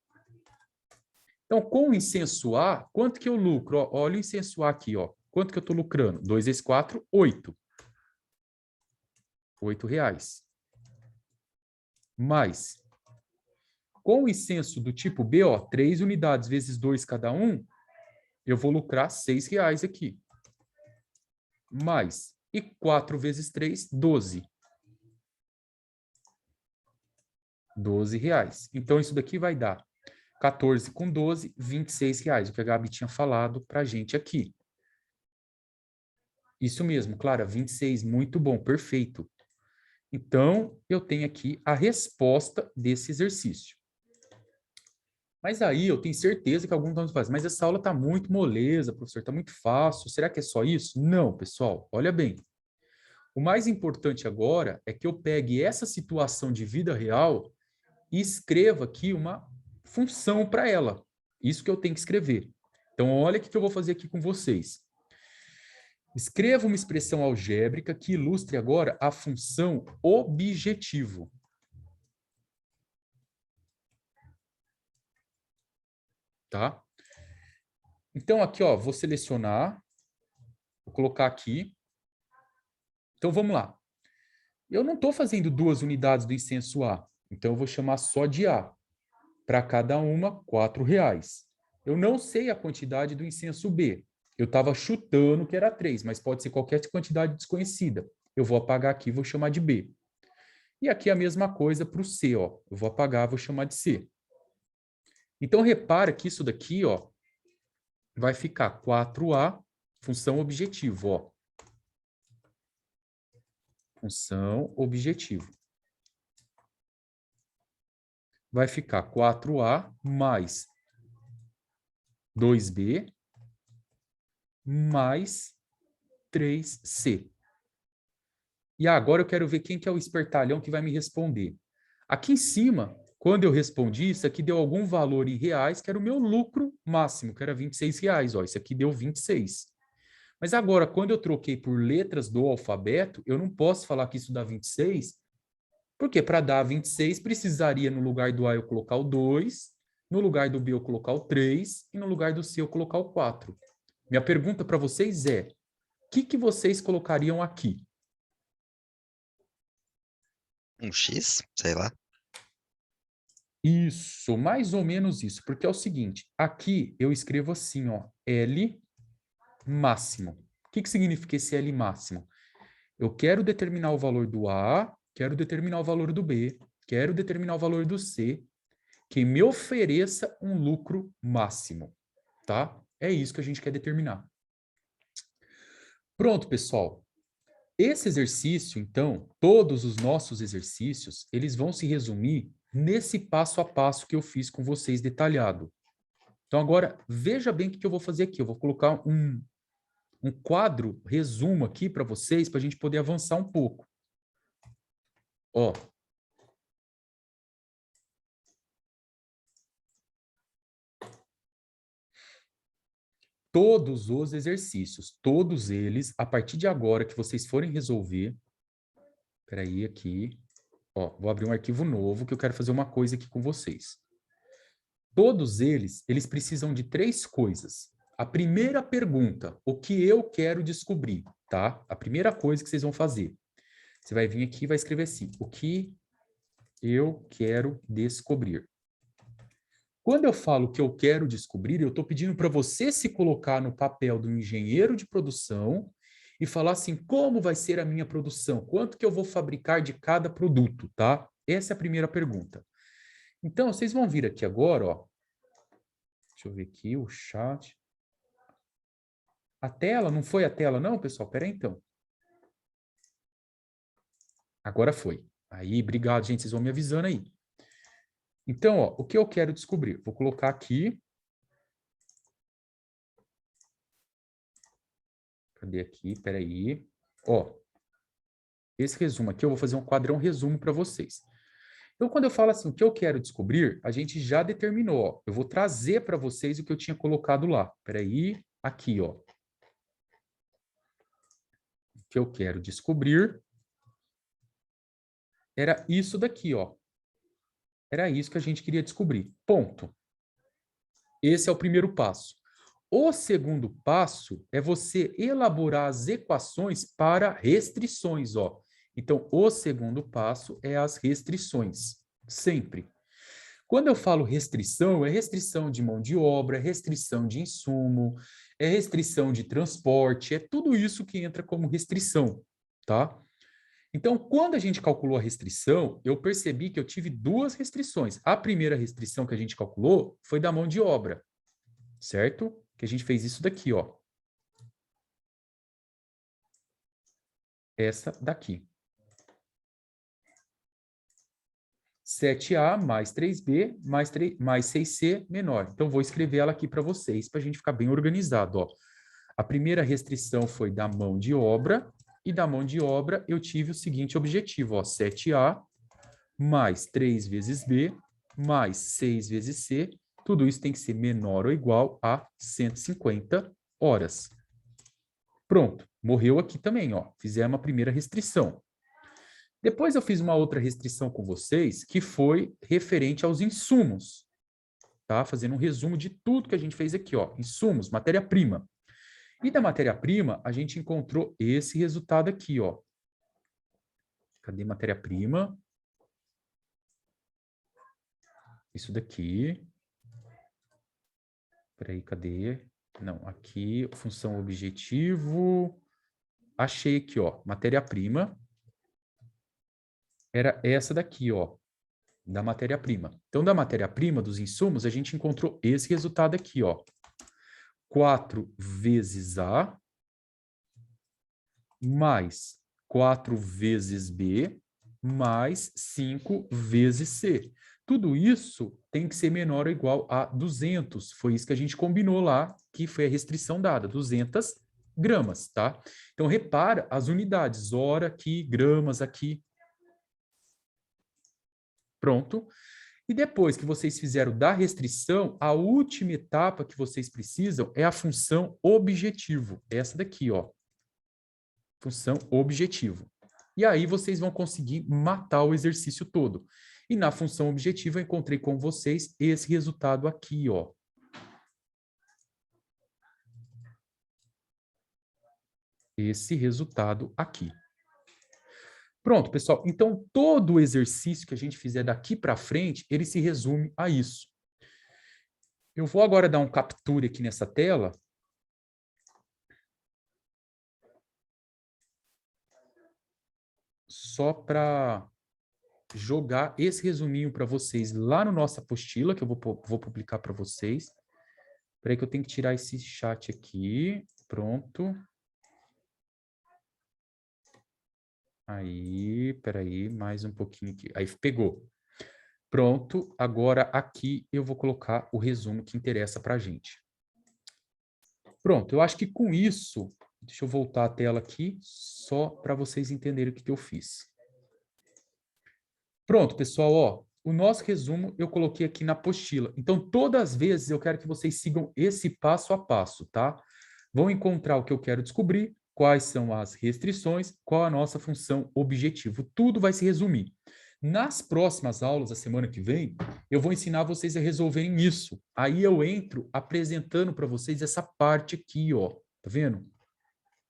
Então, com o incenso A, quanto que eu lucro? Ó, olha o incenso A aqui, ó. Quanto que eu estou lucrando? 2 vezes 4, 8. R$8. Mais, com o incenso do tipo B, ó, 3 unidades vezes 2 cada um, eu vou lucrar R$6 aqui. Mais, e 4 vezes 3, 12. R$12. Então, isso daqui vai dar 14 com 12, R$26, o que a Gabi tinha falado para a gente aqui. Isso mesmo, Clara, 26, muito bom, perfeito. Então, eu tenho aqui a resposta desse exercício. Mas aí, eu tenho certeza que alguns vão fazer, mas essa aula está muito moleza, professor, está muito fácil, será que é só isso? Não, pessoal, olha bem. O mais importante agora é que eu pegue essa situação de vida real e escreva aqui uma função para ela. Isso que eu tenho que escrever. Então, olha o que eu vou fazer aqui com vocês. Escreva uma expressão algébrica que ilustre agora a função objetivo. Tá? Então, aqui, ó, vou selecionar, vou colocar aqui. Então, vamos lá. Eu não estou fazendo 2 unidades do incenso A, então eu vou chamar só de A. Para cada uma, R$4. Eu não sei a quantidade do incenso B. Eu estava chutando que era 3, mas pode ser qualquer quantidade desconhecida. Eu vou apagar aqui e vou chamar de B. E aqui a mesma coisa para o C, ó. Eu vou apagar, vou chamar de C. Então, repara que isso daqui, ó, vai ficar 4A, função objetivo, ó. Função objetivo. Vai ficar 4A mais 2B mais 3C. E agora eu quero ver quem que é o espertalhão que vai me responder. Aqui em cima, quando eu respondi, isso aqui deu algum valor em reais, que era o meu lucro máximo, que era R$26. Ó, isso aqui deu 26. Mas agora, quando eu troquei por letras do alfabeto, eu não posso falar que isso dá 26, porque para dar 26, precisaria no lugar do A eu colocar o 2, no lugar do B eu colocar o 3 e no lugar do C eu colocar o 4. Minha pergunta para vocês é, o que vocês colocariam aqui? Um X, sei lá. Isso, mais ou menos isso, porque é o seguinte, aqui eu escrevo assim, ó, L máximo. O que que significa esse L máximo? Eu quero determinar o valor do A, quero determinar o valor do B, quero determinar o valor do C, que me ofereça um lucro máximo, tá? É isso que a gente quer determinar. Pronto, pessoal. Esse exercício, então, todos os nossos exercícios, eles vão se resumir nesse passo a passo que eu fiz com vocês detalhado. Então, agora, veja bem o que eu vou fazer aqui. Eu vou colocar um quadro resumo aqui para vocês, para a gente poder avançar um pouco. Ó. Todos os exercícios, todos eles, a partir de agora que vocês forem resolver, espera aí aqui, ó, vou abrir um arquivo novo que eu quero fazer uma coisa aqui com vocês. Todos eles precisam de 3 coisas. A primeira pergunta, o que eu quero descobrir, tá? A primeira coisa que vocês vão fazer. Você vai vir aqui e vai escrever assim, o que eu quero descobrir. Quando eu falo que eu quero descobrir, eu estou pedindo para você se colocar no papel do engenheiro de produção e falar assim, como vai ser a minha produção? Quanto que eu vou fabricar de cada produto, tá? Essa é a primeira pergunta. Então, vocês vão vir aqui agora, ó. Deixa eu ver aqui o chat. A tela, não foi a tela não, pessoal? Espera aí, então. Agora foi. Aí, obrigado, gente, vocês vão me avisando aí. Então, ó, o que eu quero descobrir? Vou colocar aqui. Cadê aqui? Espera aí. Ó, esse resumo aqui, eu vou fazer um quadrão resumo para vocês. Então, quando eu falo assim, o que eu quero descobrir, a gente já determinou, ó. Eu vou trazer para vocês o que eu tinha colocado lá. Espera aí, aqui, ó. O que eu quero descobrir era isso daqui, ó. Era isso que a gente queria descobrir. Ponto. Esse é o primeiro passo. O segundo passo é você elaborar as equações para restrições, ó. Então, o segundo passo é as restrições, sempre. Quando eu falo restrição, é restrição de mão de obra, é restrição de insumo, é restrição de transporte, é tudo isso que entra como restrição, tá? Então, quando a gente calculou a restrição, eu percebi que eu tive 2 restrições. A primeira restrição que a gente calculou foi da mão de obra, certo? Que a gente fez isso daqui, ó. Essa daqui. 7A mais 3B mais 6C menor. Então, vou escrever ela aqui para vocês, para a gente ficar bem organizado, ó. A primeira restrição foi da mão de obra, e da mão de obra eu tive o seguinte objetivo, ó, 7A mais 3 vezes B mais 6 vezes C, tudo isso tem que ser menor ou igual a 150 horas. Pronto, morreu aqui também, ó, fizemos a primeira restrição. Depois eu fiz uma outra restrição com vocês, que foi referente aos insumos, tá? Fazendo um resumo de tudo que a gente fez aqui, ó, insumos, matéria-prima. E da matéria-prima, a gente encontrou esse resultado aqui, ó. Cadê matéria-prima? Isso daqui. Peraí, cadê? Não, aqui, função objetivo. Achei aqui, ó, matéria-prima. Era essa daqui, ó, da matéria-prima. Então, da matéria-prima, dos insumos, a gente encontrou esse resultado aqui, ó. 4 vezes A mais 4 vezes B mais 5 vezes C. Tudo isso tem que ser menor ou igual a 200. Foi isso que a gente combinou lá, que foi a restrição dada, 200 gramas, tá? Então, repara as unidades, hora aqui, gramas aqui. Pronto. E depois que vocês fizeram da restrição, a última etapa que vocês precisam é a função objetivo. Essa daqui, ó. Função objetivo. E aí vocês vão conseguir matar o exercício todo. E na função objetiva eu encontrei com vocês esse resultado aqui, ó. Esse resultado aqui. Pronto, pessoal. Então, todo o exercício que a gente fizer daqui para frente, ele se resume a isso. Eu vou agora dar um capture aqui nessa tela. Só para jogar esse resuminho para vocês lá no nossa apostila, que eu vou publicar para vocês. Espera aí que eu tenho que tirar esse chat aqui. Pronto. Aí, espera aí, mais um pouquinho aqui. Aí, pegou. Pronto. Agora, aqui eu vou colocar o resumo que interessa para a gente. Pronto. Eu acho que com isso... Deixa eu voltar a tela aqui, só para vocês entenderem o que eu fiz. Pronto, pessoal, ó, o nosso resumo eu coloquei aqui na apostila. Então, todas as vezes eu quero que vocês sigam esse passo a passo, tá? Vão encontrar o que eu quero descobrir, quais são as restrições, qual a nossa função objetivo. Tudo vai se resumir. Nas próximas aulas, a semana que vem, eu vou ensinar vocês a resolverem isso. Aí eu entro apresentando para vocês essa parte aqui, ó. Tá vendo?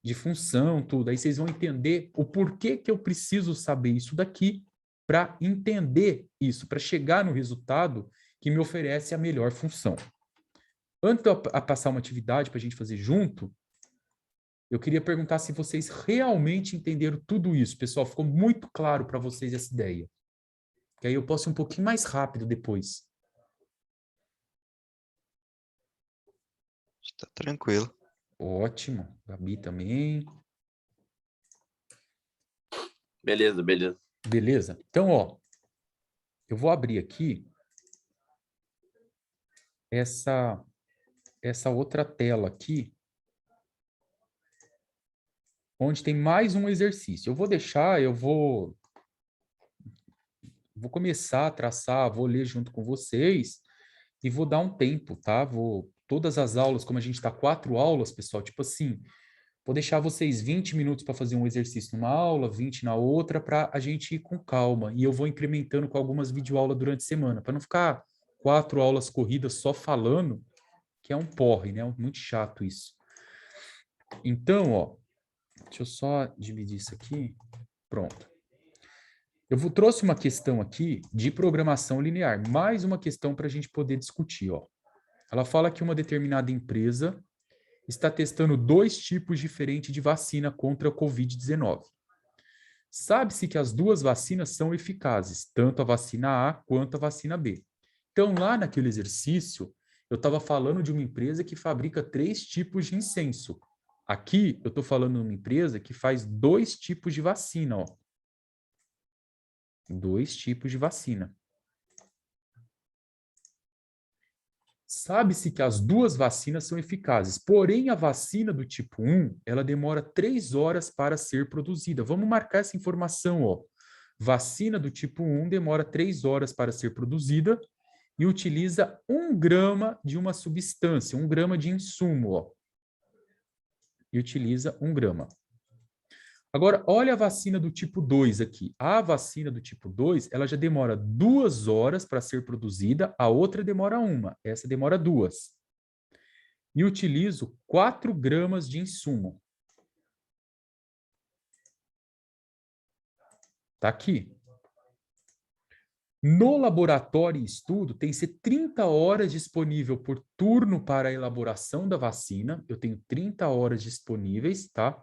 De função, tudo. Aí vocês vão entender o porquê que eu preciso saber isso daqui para entender isso, para chegar no resultado que me oferece a melhor função. Antes de eu passar uma atividade para a gente fazer junto, eu queria perguntar se vocês realmente entenderam tudo isso. Pessoal, ficou muito claro para vocês essa ideia? Que aí eu posso ir um pouquinho mais rápido depois. Está tranquilo. Ótimo. Gabi também. Beleza, beleza. Beleza? Então, ó, eu vou abrir aqui essa outra tela aqui, onde tem mais um exercício. Eu vou deixar, eu vou começar a traçar, vou ler junto com vocês e vou dar um tempo, tá? Todas as aulas, como a gente está 4 aulas, pessoal, tipo assim, vou deixar vocês 20 minutos para fazer um exercício numa aula, 20 na outra, para a gente ir com calma. E eu vou incrementando com algumas videoaulas durante a semana, para não ficar 4 aulas corridas só falando, que é um porre, né? Muito chato isso. Então, ó, deixa eu só dividir isso aqui. Pronto. Eu trouxe uma questão aqui de programação linear, mais uma questão para a gente poder discutir, ó. Ela fala que uma determinada empresa está testando 2 tipos diferentes de vacina contra a Covid-19. Sabe-se que as 2 vacinas são eficazes, tanto a vacina A quanto a vacina B. Então, lá naquele exercício, eu estava falando de uma empresa que fabrica 3 tipos de incenso. Aqui, eu estou falando de uma empresa que faz 2 tipos de vacina, ó. 2 tipos de vacina. Sabe-se que as 2 vacinas são eficazes, porém a vacina do tipo 1, ela demora 3 horas para ser produzida. Vamos marcar essa informação, ó. Vacina do tipo 1 demora 3 horas para ser produzida e utiliza 1 grama de uma substância, 1 grama de insumo, ó. E utiliza 1 grama. Agora, olha a vacina do tipo 2 aqui. A vacina do tipo 2, ela já demora 2 horas para ser produzida, a outra demora 1. Essa demora 2. E utilizo 4 gramas de insumo. Tá aqui. No laboratório e estudo, tem que ser 30 horas disponível por turno para a elaboração da vacina. Eu tenho 30 horas disponíveis, tá?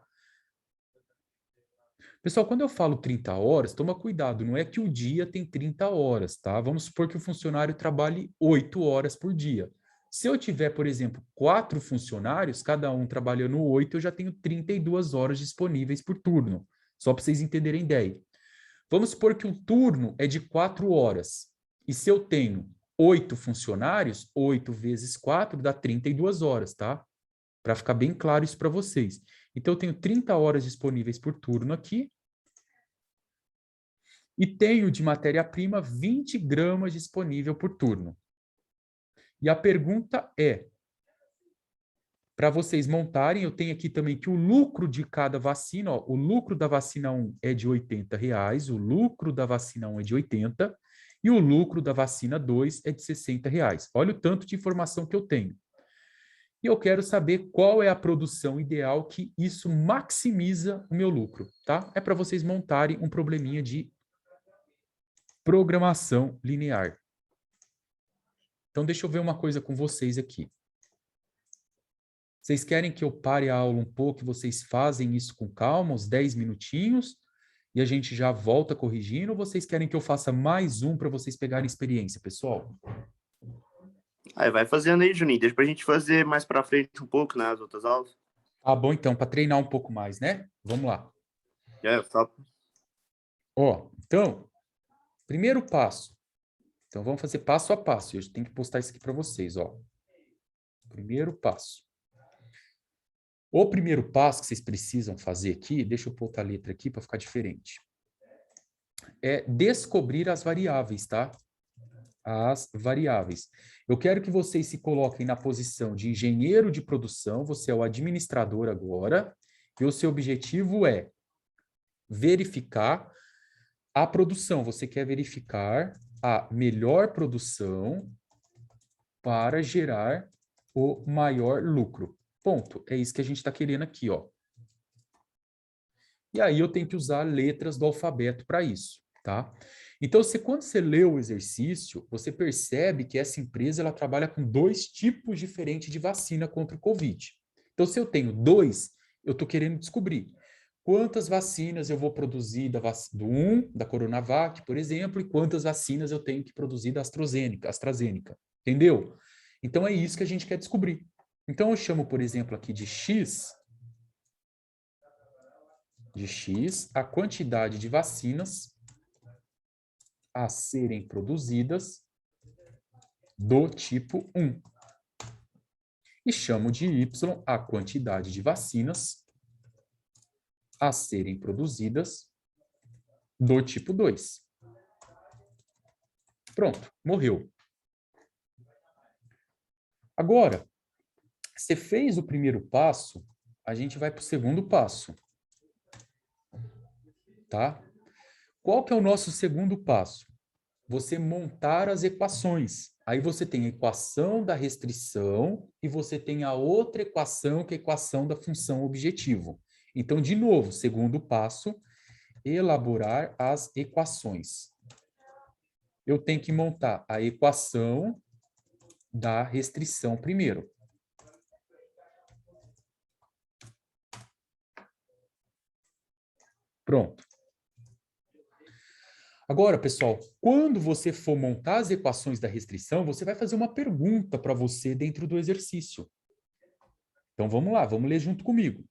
Pessoal, quando eu falo 30 horas, toma cuidado, não é que o dia tem 30 horas, tá? Vamos supor que o funcionário trabalhe 8 horas por dia. Se eu tiver, por exemplo, 4 funcionários, cada um trabalhando 8, eu já tenho 32 horas disponíveis por turno. Só para vocês entenderem a ideia. Vamos supor que um turno é de 4 horas. E se eu tenho 8 funcionários, 8 vezes 4 dá 32 horas, tá? Para ficar bem claro isso para vocês. Então, eu tenho 30 horas disponíveis por turno aqui. E tenho de matéria-prima 20 gramas disponível por turno. E a pergunta é, para vocês montarem, eu tenho aqui também que o lucro de cada vacina, ó, o lucro da vacina 1 é de R$80, o lucro da vacina 1 é de 80 e o lucro da vacina 2 é de R$60. Olha o tanto de informação que eu tenho. E eu quero saber qual é a produção ideal que isso maximiza o meu lucro, tá? É para vocês montarem um probleminha de programação linear. Então, deixa eu ver uma coisa com vocês aqui. Vocês querem que eu pare a aula um pouco e vocês fazem isso com calma, uns 10 minutinhos, e a gente já volta corrigindo, ou vocês querem que eu faça mais um para vocês pegarem experiência, pessoal? Aí vai fazendo aí, Juninho. Deixa pra gente fazer mais pra frente um pouco, nas outras aulas. Tá bom, então, para treinar um pouco mais, né? Vamos lá. Só... Ó, então, primeiro passo. Então, vamos fazer passo a passo. Eu tenho que postar isso aqui para vocês, ó. Primeiro passo. O primeiro passo que vocês precisam fazer aqui, deixa eu pôr outra letra aqui para ficar diferente, é descobrir as variáveis, tá? As variáveis. Eu quero que vocês se coloquem na posição de engenheiro de produção, você é o administrador agora, e o seu objetivo é verificar a produção. Você quer verificar a melhor produção para gerar o maior lucro. Ponto. É isso que a gente está querendo aqui, ó. E aí eu tenho que usar letras do alfabeto para isso, tá? Então, quando você lê o exercício, você percebe que essa empresa ela trabalha com 2 tipos diferentes de vacina contra o Covid. Então, se eu tenho 2, eu estou querendo descobrir quantas vacinas eu vou produzir da Coronavac, por exemplo, e quantas vacinas eu tenho que produzir da AstraZeneca, entendeu? Então, é isso que a gente quer descobrir. Então, eu chamo, por exemplo, aqui de X a quantidade de vacinas a serem produzidas do tipo 1. E chamo de Y a quantidade de vacinas a serem produzidas do tipo 2. Pronto, morreu. Agora, você fez o primeiro passo, a gente vai para o segundo passo. Tá? Qual que é o nosso segundo passo? Você montar as equações. Aí você tem a equação da restrição e você tem a outra equação, que é a equação da função objetivo. Então, de novo, segundo passo, elaborar as equações. Eu tenho que montar a equação da restrição primeiro. Pronto. Agora, pessoal, quando você for montar as equações da restrição, você vai fazer uma pergunta para você dentro do exercício. Então, vamos lá, vamos ler junto comigo.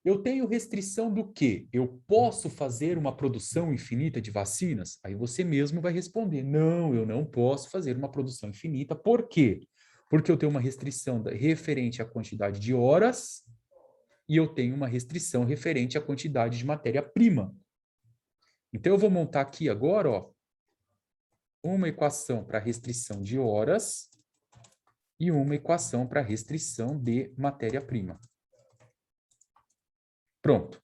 Eu tenho restrição do quê? Eu posso fazer uma produção infinita de vacinas? Aí você mesmo vai responder, não, eu não posso fazer uma produção infinita. Por quê? Porque eu tenho uma restrição referente à quantidade de horas e eu tenho uma restrição referente à quantidade de matéria-prima. Então, eu vou montar aqui agora, ó, uma equação para restrição de horas e uma equação para restrição de matéria-prima. Pronto.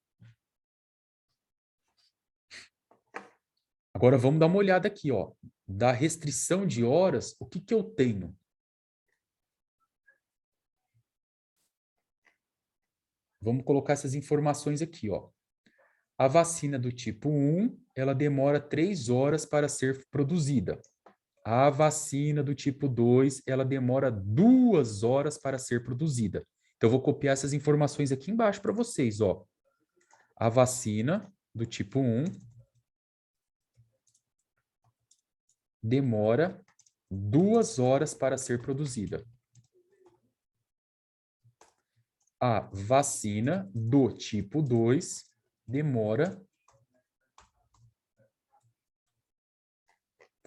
Agora, vamos dar uma olhada aqui, ó. Da restrição de horas, o que que eu tenho? Vamos colocar essas informações aqui, ó. A vacina do tipo 1, ela demora 3 horas para ser produzida. A vacina do tipo 2, ela demora 2 horas para ser produzida. Então, eu vou copiar essas informações aqui embaixo para vocês, ó. A vacina do tipo 1 demora 2 horas para ser produzida. A vacina do tipo 2 demora...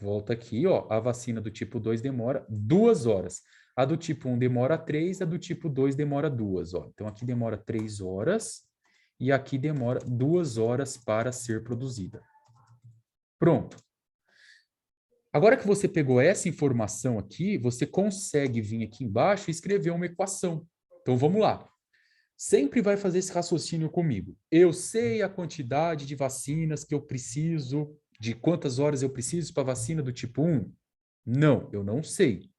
Volta aqui, ó. A vacina do tipo 2 demora 2 horas. A do tipo 1 demora 3, a do tipo 2 demora 2, ó. Então, aqui demora 3 horas e aqui demora 2 horas para ser produzida. Pronto. Agora que você pegou essa informação aqui, você consegue vir aqui embaixo e escrever uma equação. Então, vamos lá. Sempre vai fazer esse raciocínio comigo. Eu sei a quantidade de vacinas que eu preciso, de quantas horas eu preciso para a vacina do tipo 1? Não, eu não sei.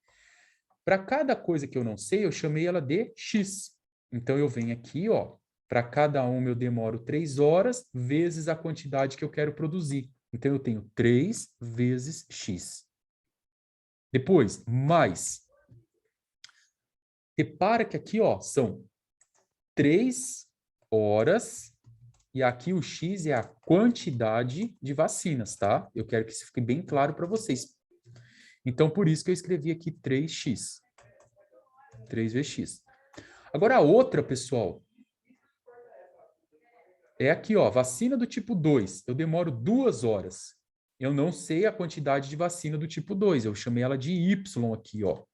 Para cada coisa que eu não sei, eu chamei ela de x. Então, eu venho aqui, ó, para cada uma eu demoro 3 horas vezes a quantidade que eu quero produzir. Então, eu tenho 3 vezes x. Depois, mais. Repara que aqui, ó, são 3 horas e aqui o x é a quantidade de vacinas, tá? Eu quero que isso fique bem claro para vocês. Então, por isso que eu escrevi aqui 3x. 3 vezes x. Agora, a outra, pessoal, é aqui, ó, vacina do tipo 2. Eu demoro 2 horas. Eu não sei a quantidade de vacina do tipo 2. Eu chamei ela de Y aqui, ó.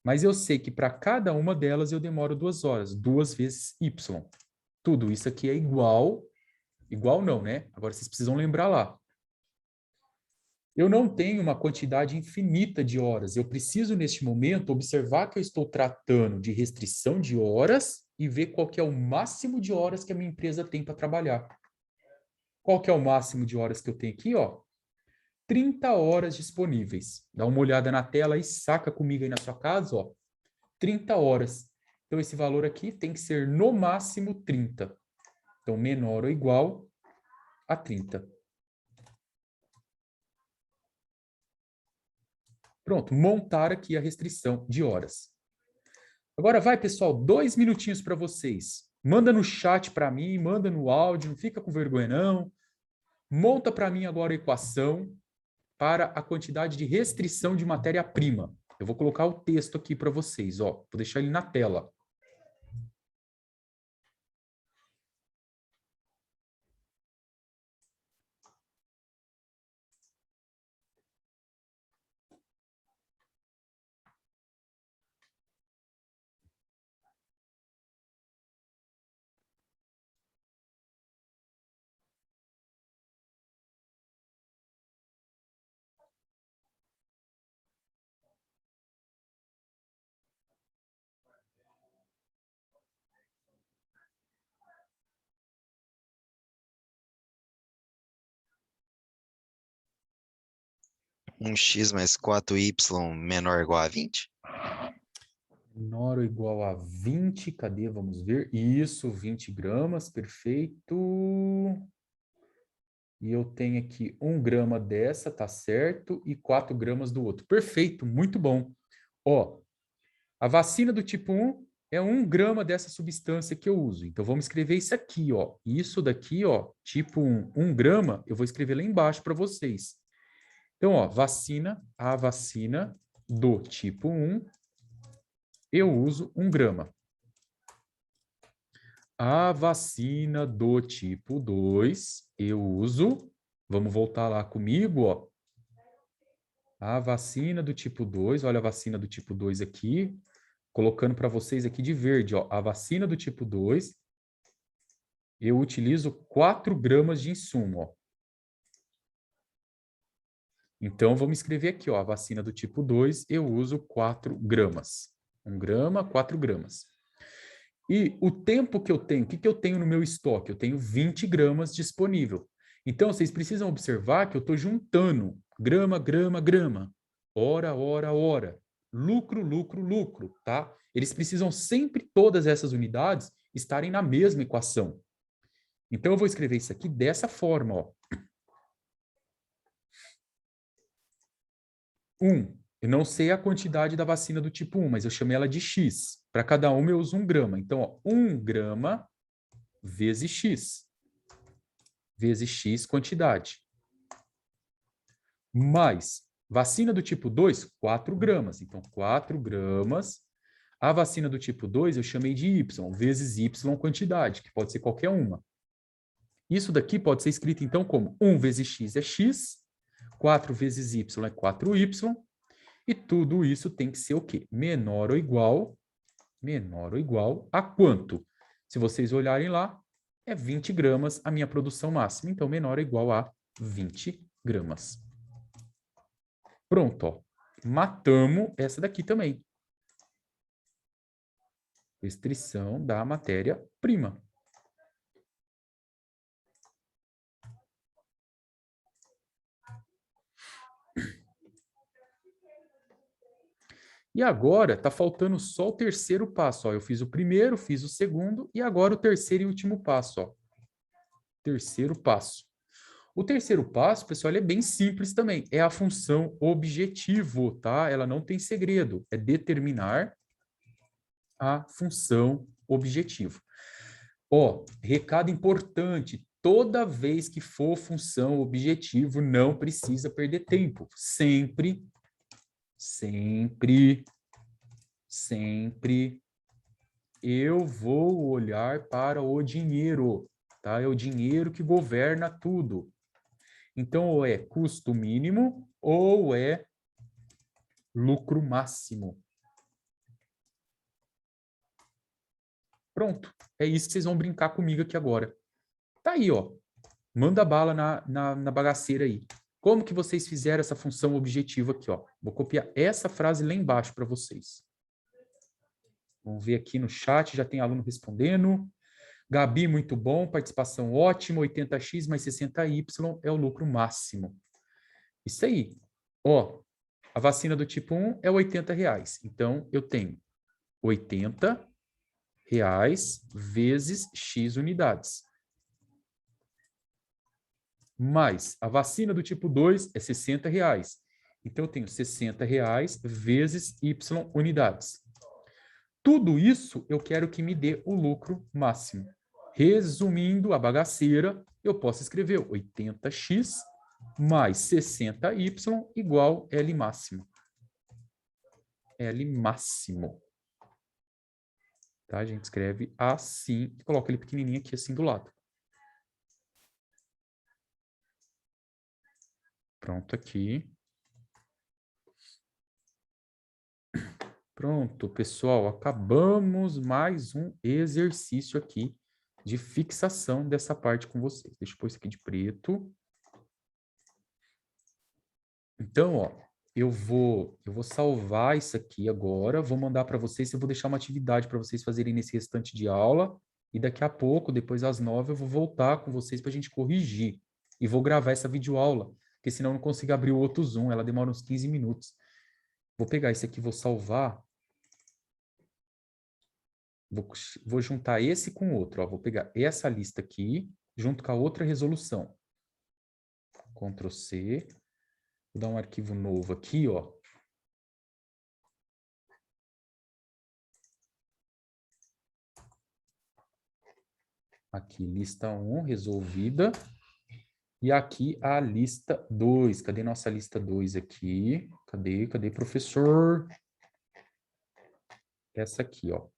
Mas eu sei que para cada uma delas eu demoro 2 horas. 2 vezes Y. Tudo isso aqui é igual. Igual não, né? Agora vocês precisam lembrar lá. Eu não tenho uma quantidade infinita de horas. Eu preciso, neste momento, observar que eu estou tratando de restrição de horas e ver qual que é o máximo de horas que a minha empresa tem para trabalhar. Qual que é o máximo de horas que eu tenho aqui? Ó? 30 horas disponíveis. Dá uma olhada na tela e saca comigo aí na sua casa, ó. 30 horas. Então, esse valor aqui tem que ser no máximo 30. Então, menor ou igual a 30. Pronto, montar aqui a restrição de horas. Agora vai, pessoal, 2 minutinhos para vocês. Manda no chat para mim, manda no áudio, não fica com vergonha não. Monta para mim agora a equação para a quantidade de restrição de matéria-prima. Eu vou colocar o texto aqui para vocês, ó. Vou deixar ele na tela. Um x mais 4y menor ou igual a 20? Menor ou igual a 20, cadê? Vamos ver. Isso, 20 gramas, perfeito. E eu tenho aqui 1 grama dessa, tá certo? E 4 gramas do outro. Perfeito, muito bom. Ó, a vacina do tipo 1 é 1 grama dessa substância que eu uso. Então, vamos escrever isso aqui, ó. Isso daqui, ó, tipo 1 grama, eu vou escrever lá embaixo para vocês. Então, ó, a vacina do tipo 1, eu uso 1 grama. A vacina do tipo 2, eu uso, vamos voltar lá comigo, ó. A vacina do tipo 2, olha a vacina do tipo 2 aqui, colocando para vocês aqui de verde, ó. A vacina do tipo 2, eu utilizo 4 gramas de insumo, ó. Então, vamos escrever aqui, ó, a vacina do tipo 2, eu uso 4 gramas. 1 grama, 4 gramas. E o tempo que eu tenho, o que eu tenho no meu estoque? Eu tenho 20 gramas disponível. Então, vocês precisam observar que eu estou juntando grama, grama, grama, hora, hora, hora, lucro, lucro, lucro, tá? Eles precisam sempre, todas essas unidades, estarem na mesma equação. Então, eu vou escrever isso aqui dessa forma, ó. 1. Eu não sei a quantidade da vacina do tipo 1, mas eu chamei ela de X. Para cada uma eu uso 1 grama. Então, ó, 1 grama vezes X. Vezes X quantidade. Mais vacina do tipo 2, 4 gramas. Então, 4 gramas. A vacina do tipo 2 eu chamei de Y, vezes Y quantidade, que pode ser qualquer uma. Isso daqui pode ser escrito, então, como 1 vezes X é X, 4 vezes Y é 4Y, e tudo isso tem que ser o quê? Menor ou igual a quanto? Se vocês olharem lá, é 20 gramas a minha produção máxima. Então, menor ou igual a 20 gramas. Pronto, ó. Matamos essa daqui também. Restrição da matéria-prima. E agora está faltando só o terceiro passo. Ó. Eu fiz o primeiro, fiz o segundo e agora o terceiro e último passo. Ó. Terceiro passo. O terceiro passo, pessoal, ele é bem simples também. É a função objetivo, tá? Ela não tem segredo. É determinar a função objetivo. Ó, recado importante. Toda vez que for função objetivo, não precisa perder tempo. Sempre eu vou olhar para o dinheiro, tá? É o dinheiro que governa tudo. Então, ou é custo mínimo ou é lucro máximo. Pronto. É isso que vocês vão brincar comigo aqui agora. Tá aí, ó. Manda bala na bagaceira aí. Como que vocês fizeram essa função objetiva aqui, ó? Vou copiar essa frase lá embaixo para vocês. Vamos ver aqui no chat, já tem aluno respondendo. Gabi, muito bom, participação ótima, 80x mais 60y é o lucro máximo. Isso aí. Ó, a vacina do tipo 1 é R$80. Então, eu tenho R$80 vezes X unidades. Mais a vacina do tipo 2 é R$60. Então, eu tenho R$60 vezes Y unidades. Tudo isso eu quero que me dê o lucro máximo. Resumindo a bagaceira, eu posso escrever 80x mais 60y igual L máximo. L máximo. Tá? A gente escreve assim e coloca ele pequenininho aqui assim do lado. Pronto aqui. Pronto, pessoal, acabamos mais um exercício aqui de fixação dessa parte com vocês. Deixa eu pôr isso aqui de preto. Então, ó, eu vou salvar isso aqui agora, vou mandar para vocês, eu vou deixar uma atividade para vocês fazerem nesse restante de aula, e daqui a pouco, depois das 9, eu vou voltar com vocês para a gente corrigir. E vou gravar essa videoaula, porque senão eu não consigo abrir o outro Zoom, ela demora uns 15 minutos. Vou pegar esse aqui, vou salvar. Vou juntar esse com o outro. Ó. Vou pegar essa lista aqui, junto com a outra resolução. Ctrl C. Vou dar um arquivo novo aqui, ó. Aqui, lista 1 resolvida. E aqui a lista 2. Cadê nossa lista 2 aqui? Cadê, professor? Essa aqui, ó.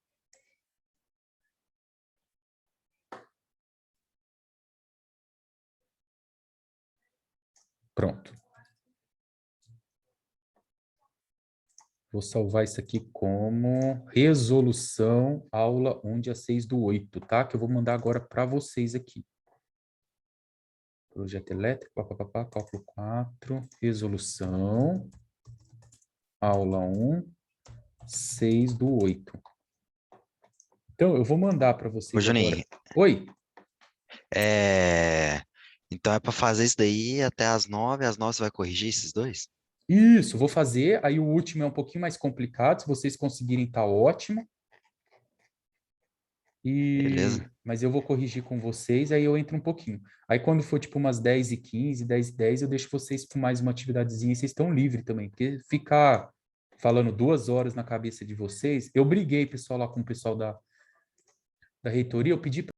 Pronto. Vou salvar isso aqui como resolução, aula 1, dia 6/8, tá? Que eu vou mandar agora para vocês aqui. Projeto elétrico, cálculo 4, resolução, aula 1, 6/8. Então, eu vou mandar para vocês Ô, Juninho, agora. Oi? Então é para fazer isso daí até às 9 você vai corrigir esses dois? Isso, vou fazer. Aí o último é um pouquinho mais complicado. Se vocês conseguirem, tá ótimo. Beleza. Mas eu vou corrigir com vocês, aí eu entro um pouquinho. Aí quando for tipo umas 10h15, 10h10, eu deixo vocês com mais uma atividadezinha e vocês estão livres também. Porque ficar falando 2 horas na cabeça de vocês... Eu briguei, pessoal, lá com o pessoal da reitoria, eu pedi